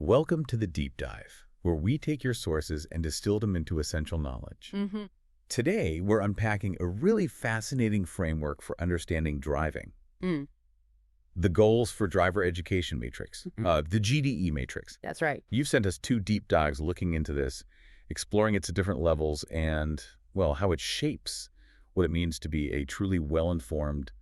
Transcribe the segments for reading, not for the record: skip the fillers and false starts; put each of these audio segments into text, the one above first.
Welcome to the Deep Dive, where we take your sources and distill them into essential knowledge. Today, we're unpacking a really fascinating framework for understanding driving. The Goals for Driver Education Matrix, the GDE Matrix. That's right. You've sent us 2 deep dives looking into this, exploring its different levels and, well, how it shapes what it means to be a truly well-informed,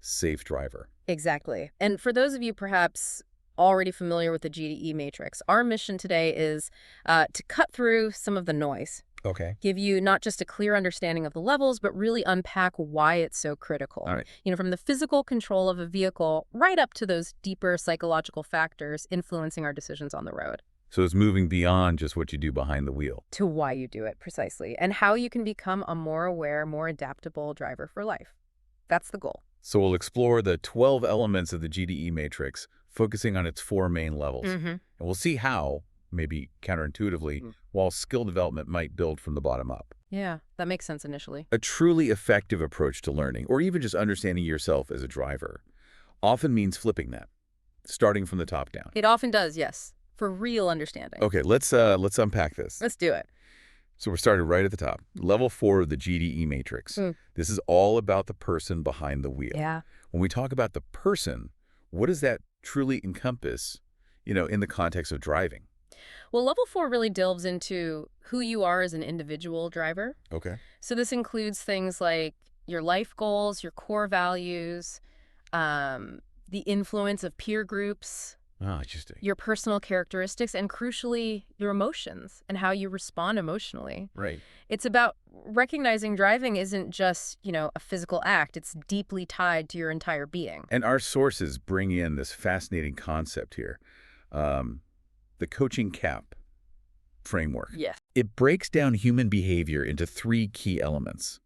safe driver. Exactly. And for those of you perhaps already familiar with the GDE matrix, our mission today is to cut through some of the noise. Okay. Give you not just a clear understanding of the levels, but really unpack why it's so critical. All right. From the physical control of a vehicle right up to those deeper psychological factors influencing our decisions on the road. So it's moving beyond just what you do behind the wheel. To why you do it, precisely, and how you can become a more aware, more adaptable driver for life. That's the goal. So we'll explore the 12 elements of the GDE matrix, focusing on its 4 main levels. And we'll see how, maybe counterintuitively, while skill development might build from the bottom up. Yeah, that makes sense initially. A truly effective approach to learning, or even just understanding yourself as a driver, often means flipping that, starting from the top down. It often does, yes, for real understanding. Okay, let's unpack this. Let's do it. So we're starting right at the top. Level 4 of the GDE matrix. This is all about the person behind the wheel. Yeah. When we talk about the person, what does that truly encompass, in the context of driving? Well, level 4 really delves into who you are as an individual driver. Okay. So this includes things like your life goals, your core values, the influence of peer groups, Interesting. your personal characteristics, and crucially, your emotions and how you respond emotionally. Right. It's about recognizing driving isn't just, a physical act. It's deeply tied to your entire being. And our sources bring in this fascinating concept here, the coaching CAP framework. Yes. It breaks down human behavior into 3 key elements: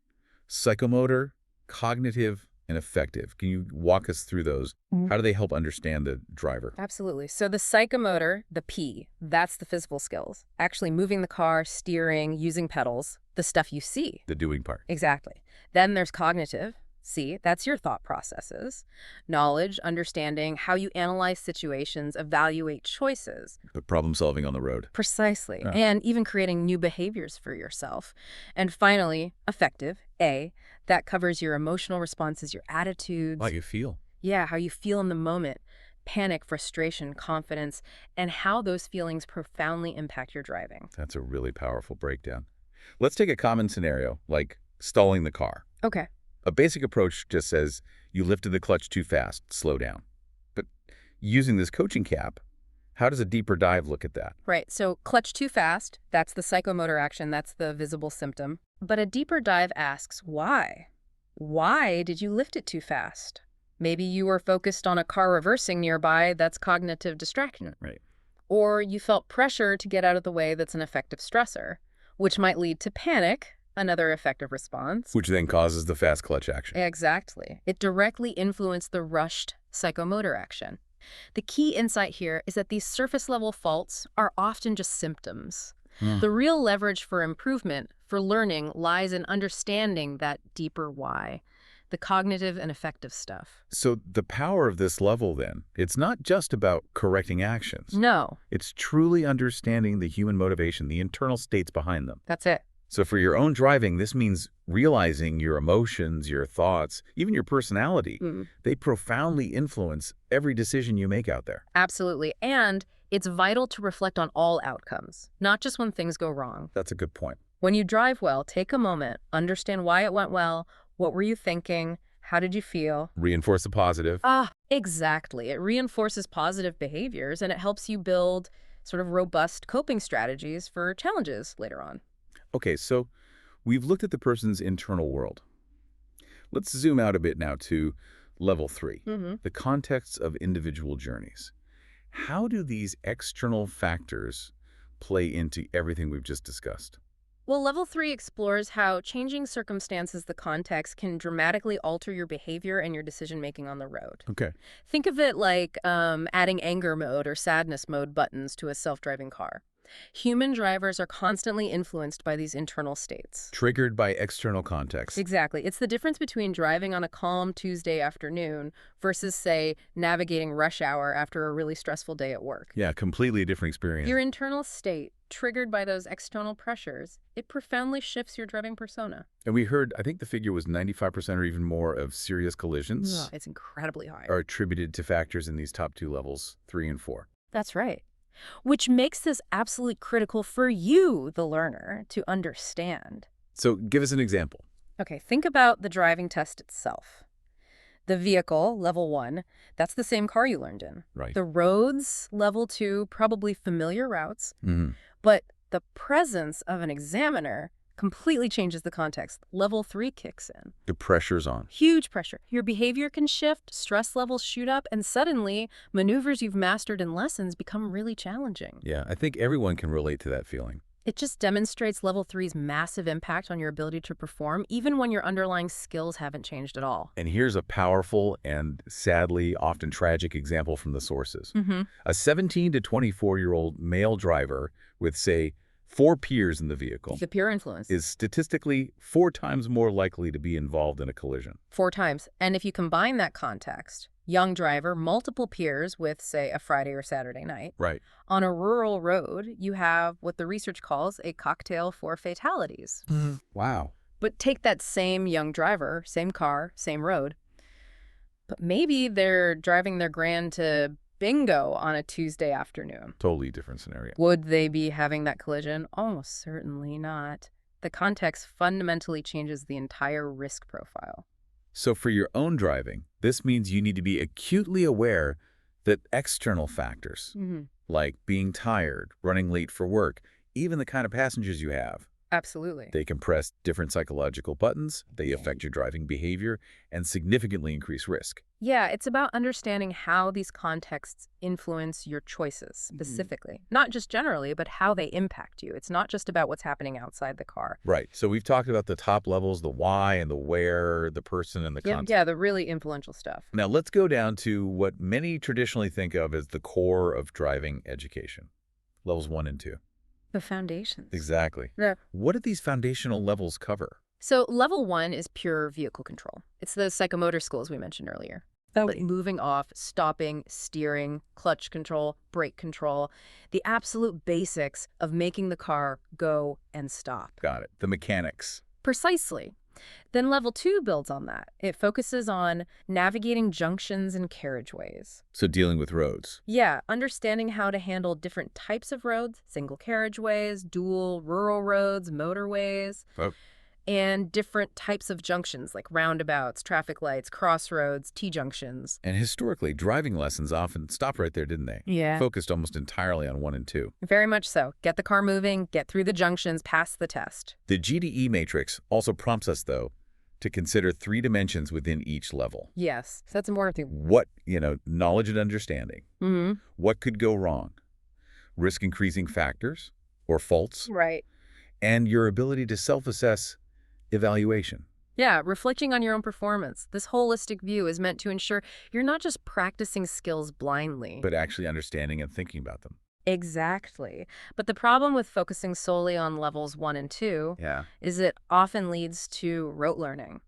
psychomotor, cognitive, and affective. Can you walk us through those? How do they help understand the driver? Absolutely. So the psychomotor, the P, that's the physical skills. Actually moving the car, steering, using pedals, the stuff you see. The doing part. Exactly. Then there's cognitive. C, that's your thought processes. Knowledge, understanding, how you analyze situations, evaluate choices. But problem solving on the road. Precisely. And even creating new behaviors for yourself. And finally, affective, A, that covers your emotional responses, your attitudes. How you feel. Yeah, how you feel in the moment. Panic, frustration, confidence, and how those feelings profoundly impact your driving. That's a really powerful breakdown. Let's take a common scenario, like stalling the car. Okay. A basic approach just says, you lifted the clutch too fast, slow down. But using this coaching CAP, how does a deeper dive look at that? Right, so clutch too fast, that's the psychomotor action, that's the visible symptom. But a deeper dive asks, why? Why did you lift it too fast? Maybe you were focused on a car reversing nearby, that's cognitive distraction. Right. Or you felt pressure to get out of the way, that's an affective stressor, which might lead to panic, another effective response. Which then causes the fast clutch action. Exactly. It directly influenced the rushed psychomotor action. The key insight here is that these surface-level faults are often just symptoms. The real leverage for improvement, for learning, lies in understanding that deeper why, the cognitive and affective stuff. So the power of this level, then, it's not just about correcting actions. No. It's truly understanding the human motivation, the internal states behind them. That's it. So for your own driving, this means realizing your emotions, your thoughts, even your personality. They profoundly influence every decision you make out there. Absolutely. And it's vital to reflect on all outcomes, not just when things go wrong. That's a good point. When you drive well, take a moment, understand why it went well, what were you thinking, how did you feel? Reinforce the positive. Exactly. It reinforces positive behaviors and it helps you build sort of robust coping strategies for challenges later on. Okay, so we've looked at the person's internal world. Let's zoom out a bit now to level 3, the context of individual journeys. How do these external factors play into everything we've just discussed? Well, level 3 explores how changing circumstances, the context, can dramatically alter your behavior and your decision-making on the road. Okay. Think of it like adding anger mode or sadness mode buttons to a self-driving car. Human drivers are constantly influenced by these internal states. Triggered by external context. Exactly. It's the difference between driving on a calm Tuesday afternoon versus, say, navigating rush hour after a really stressful day at work. Yeah, completely different experience. Your internal state, triggered by those external pressures, it profoundly shifts your driving persona. And we heard, I think the figure was 95% or even more of serious collisions Ugh, it's incredibly high. are attributed to factors in these top two levels, 3 and 4. That's right. Which makes this absolutely critical for you, the learner, to understand. So give us an example. Okay, think about the driving test itself. The vehicle, level 1, that's the same car you learned in. Right. The roads, level 2, probably familiar routes. Mm-hmm. But the presence of an examiner completely changes the context. Level 3 kicks in. The pressure's on. Huge pressure. Your behavior can shift, stress levels shoot up, and suddenly maneuvers you've mastered in lessons become really challenging. Yeah, I think everyone can relate to that feeling. It just demonstrates level 3's massive impact on your ability to perform, even when your underlying skills haven't changed at all. And here's a powerful and sadly often tragic example from the sources. Mm-hmm. A 17 to 24-year-old male driver with, say, 4 peers in the vehicle The peer influence. is statistically 4 times more likely to be involved in a collision. 4 times. And if you combine that context, young driver, multiple peers with, say, a Friday or Saturday night, Right. on a rural road, you have what the research calls a cocktail for fatalities. Wow. But take that same young driver, same car, same road, but maybe they're driving their grand to bingo on a Tuesday afternoon. Totally different scenario. Would they be having that collision? Almost certainly not. The context fundamentally changes the entire risk profile. So for your own driving, this means you need to be acutely aware that external factors, like being tired, running late for work, even the kind of passengers you have, Absolutely. they can press different psychological buttons, they affect your driving behavior, and significantly increase risk. Yeah, it's about understanding how these contexts influence your choices specifically. Not just generally, but how they impact you. It's not just about what's happening outside the car. Right. So we've talked about the top levels, the why and the where, the person and the context. Yeah, the really influential stuff. Now let's go down to what many traditionally think of as the core of driving education, levels 1 and 2. The foundations. Exactly. Yeah. What do these foundational levels cover? So level 1 is pure vehicle control. It's the psychomotor skills we mentioned earlier. Like moving off, stopping, steering, clutch control, brake control, the absolute basics of making the car go and stop. Got it. The mechanics. Precisely. Then level 2 builds on that. It focuses on navigating junctions and carriageways. So dealing with roads. Yeah, understanding how to handle different types of roads, single carriageways, dual, rural roads, motorways. Oh. And different types of junctions like roundabouts, traffic lights, crossroads, T-junctions. And historically, driving lessons often stopped right there, didn't they? Yeah. Focused almost entirely on 1 and 2. Very much so. Get the car moving, get through the junctions, pass the test. The GDE matrix also prompts us, though, to consider 3 dimensions within each level. Yes, so that's important. What, knowledge and understanding. Mm-hmm. What could go wrong? Risk-increasing factors or faults. Right. And your ability to self-assess evaluation. Yeah, reflecting on your own performance. This holistic view is meant to ensure you're not just practicing skills blindly. But actually understanding and thinking about them. Exactly. But the problem with focusing solely on levels 1 and 2 is it often leads to rote learning.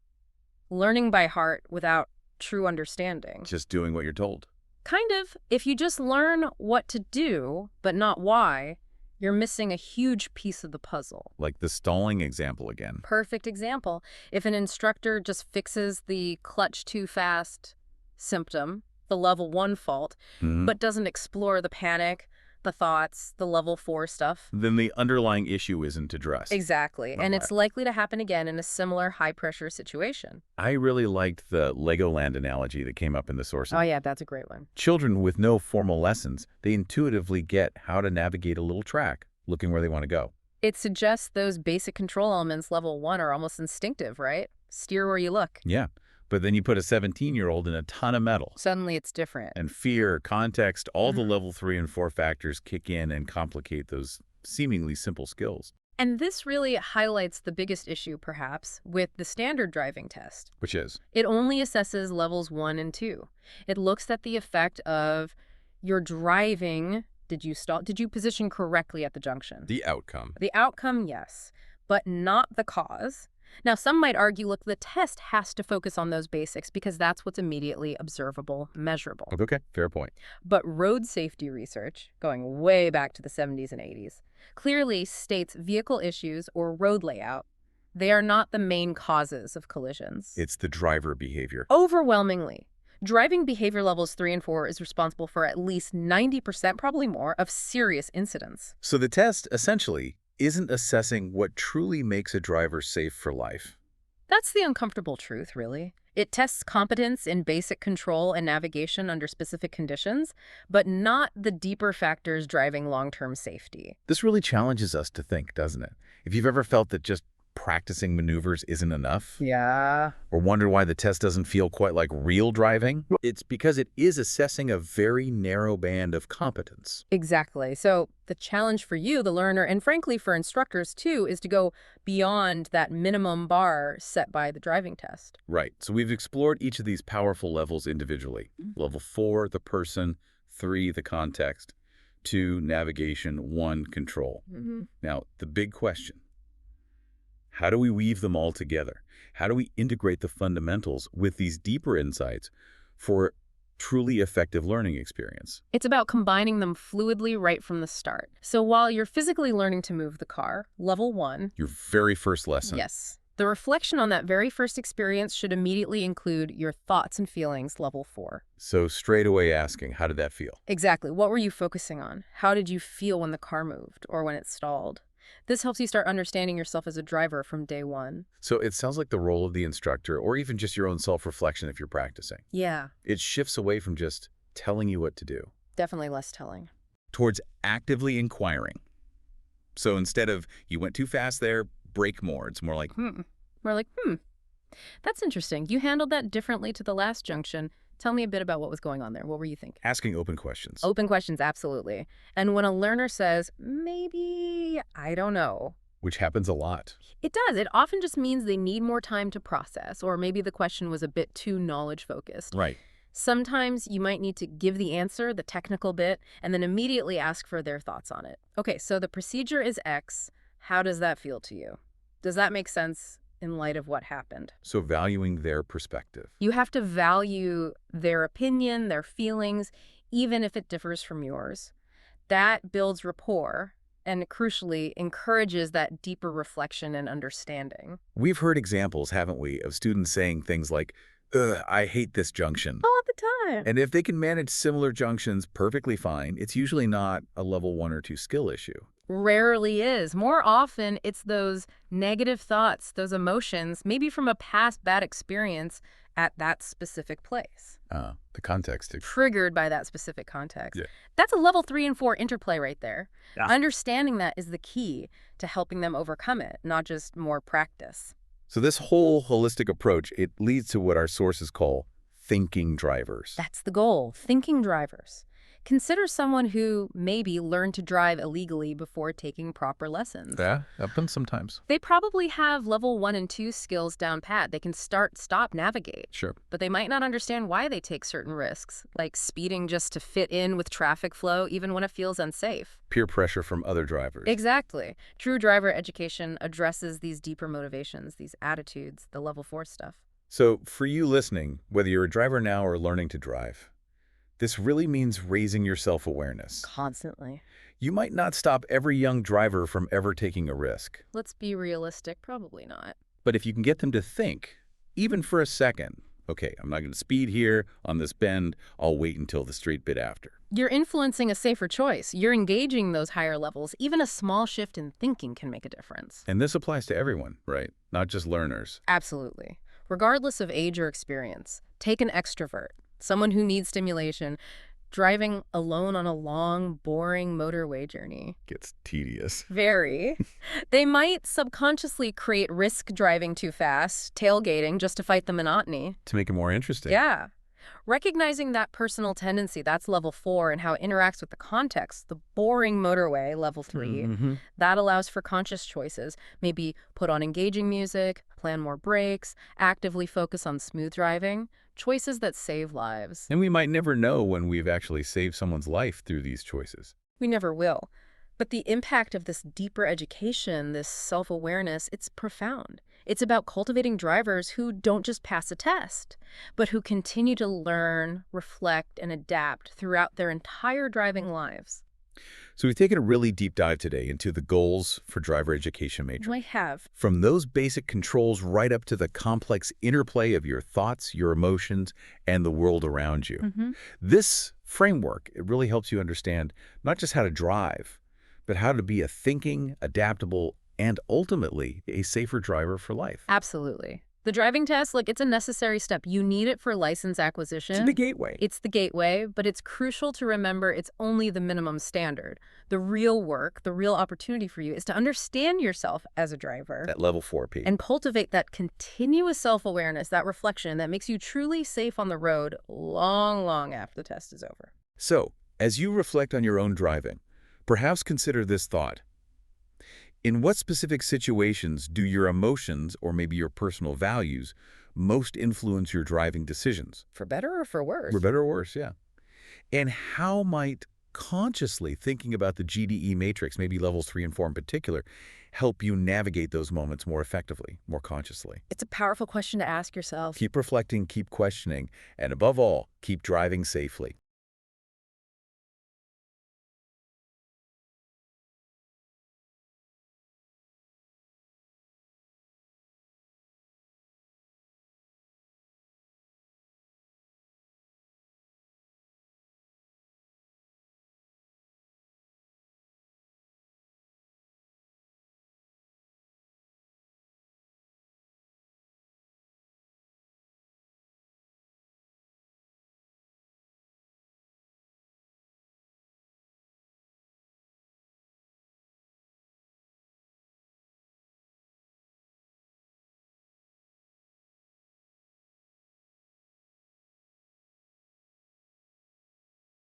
Learning by heart without true understanding. Just doing what you're told. Kind of. If you just learn what to do, but not why, you're missing a huge piece of the puzzle. Like the stalling example again. Perfect example. If an instructor just fixes the clutch too fast symptom, the level 1 fault, but doesn't explore the panic, the thoughts, the level 4 stuff, then the underlying issue isn't addressed. Exactly. And it's likely to happen again in a similar high-pressure situation. I really liked the Legoland analogy that came up in the sources. Oh, yeah, that's a great one. Children with no formal lessons, they intuitively get how to navigate a little track, looking where they want to go. It suggests those basic control elements level 1 are almost instinctive, right? Steer where you look. Yeah, but then you put a 17-year-old in a ton of metal. Suddenly it's different. And fear, context, all the level 3 and 4 factors kick in and complicate those seemingly simple skills. And this really highlights the biggest issue, perhaps, with the standard driving test. Which is? It only assesses levels 1 and 2. It looks at the effect of your driving Did you stall? Did you position correctly at the junction? The outcome. The outcome, yes, but not the cause. Now, some might argue, look, the test has to focus on those basics because that's what's immediately observable, measurable. Okay, fair point. But road safety research, going way back to the 70s and 80s, clearly states vehicle issues or road layout, they are not the main causes of collisions. It's the driver behavior. Overwhelmingly, driving behavior levels 3 and 4 is responsible for at least 90%, probably more, of serious incidents. So the test, essentially, isn't assessing what truly makes a driver safe for life. That's the uncomfortable truth, really. It tests competence in basic control and navigation under specific conditions, but not the deeper factors driving long-term safety. This really challenges us to think, doesn't it? If you've ever felt that just practicing maneuvers isn't enough, Yeah. or wondered why the test doesn't feel quite like real driving, it's because it is assessing a very narrow band of competence. Exactly. So the challenge for you, the learner, and frankly for instructors too, is to go beyond that minimum bar set by the driving test. Right. So we've explored each of these powerful levels individually. Level 4, the person; 3, the context; 2, navigation; 1, control. Now, the big question: how do we weave them all together? How do we integrate the fundamentals with these deeper insights for truly effective learning experience? It's about combining them fluidly right from the start. So while you're physically learning to move the car, level 1, Your very first lesson. yes, the reflection on that very first experience should immediately include your thoughts and feelings, level 4. So straight away asking, how did that feel? Exactly. What were you focusing on? How did you feel when the car moved or when it stalled? This helps you start understanding yourself as a driver from day 1. So it sounds like the role of the instructor, or even just your own self-reflection if you're practicing. Yeah, It shifts away from just telling you what to do definitely less telling. towards actively inquiring. So instead of, you went too fast there, brake more. It's more like, We're like, that's interesting. You handled that differently to the last junction. Tell me a bit about what was going on there. What were you thinking? asking open questions. Open questions, absolutely. And when a learner says, maybe, I don't know, Which happens a lot. it does. It often just means they need more time to process, or maybe the question was a bit too knowledge-focused. Right. Sometimes you might need to give the answer, the technical bit, and then immediately ask for their thoughts on it. Okay, so the procedure is X. How does that feel to you? Does that make sense in light of what happened? So valuing their perspective. You have to value their opinion, their feelings, even if it differs from yours. That builds rapport and, crucially, encourages that deeper reflection and understanding. We've heard examples, haven't we, of students saying things like, "Ugh, I hate this junction." All the time. And if they can manage similar junctions perfectly fine, it's usually not a level 1 or 2 skill issue. Rarely is. More often, it's those negative thoughts, those emotions, maybe from a past bad experience at that specific place. The context. Triggered by that specific context. Yeah. That's a level 3 and 4 interplay right there. Yeah. Understanding that is the key to helping them overcome it, not just more practice. So this whole holistic approach, it leads to what our sources call thinking drivers. That's the goal. Thinking drivers. Consider someone who maybe learned to drive illegally before taking proper lessons. Yeah, happens sometimes. They probably have level 1 and 2 skills down pat. They can start, stop, navigate. Sure. But they might not understand why they take certain risks, like speeding just to fit in with traffic flow, even when it feels unsafe. Peer pressure from other drivers. Exactly. True driver education addresses these deeper motivations, these attitudes, the level 4 stuff. So for you listening, whether you're a driver now or learning to drive, this really means raising your self-awareness. Constantly. You might not stop every young driver from ever taking a risk. Let's be realistic, probably not. But if you can get them to think, even for a second, okay, I'm not going to speed here on this bend, I'll wait until the straight bit after. You're influencing a safer choice. You're engaging those higher levels. Even a small shift in thinking can make a difference. And this applies to everyone, right? Not just learners. Absolutely. Regardless of age or experience, take an extrovert, someone who needs stimulation, driving alone on a long, boring motorway journey. Gets tedious. Very. They might subconsciously create risk driving too fast, tailgating just to fight the monotony. To make it more interesting. Yeah. Recognizing that personal tendency, that's level 4, and how it interacts with the context, the boring motorway, level 3, that allows for conscious choices. Maybe put on engaging music, plan more breaks, actively focus on smooth driving, choices that save lives. And we might never know when we've actually saved someone's life through these choices. We never will. But the impact of this deeper education, this self-awareness, it's profound. It's about cultivating drivers who don't just pass a test, but who continue to learn, reflect, and adapt throughout their entire driving lives. So we've taken a really deep dive today into the goals for driver education matrix. I have. From those basic controls right up to the complex interplay of your thoughts, your emotions, and the world around you. This framework, it really helps you understand not just how to drive, but how to be a thinking, adaptable, and ultimately a safer driver for life. Absolutely. The driving test, like, it's a necessary step. You need it for license acquisition. It's the gateway. It's the gateway, but it's crucial to remember it's only the minimum standard. The real work, the real opportunity for you is to understand yourself as a driver. That level 4P. And cultivate that continuous self-awareness, that reflection that makes you truly safe on the road long, long after the test is over. So, as you reflect on your own driving, perhaps consider this thought. In what specific situations do your emotions or maybe your personal values most influence your driving decisions? For better or for worse? For better or worse, yeah. And how might consciously thinking about the GDE matrix, maybe levels 3 and 4 in particular, help you navigate those moments more effectively, more consciously? It's a powerful question to ask yourself. Keep reflecting, keep questioning, and above all, keep driving safely.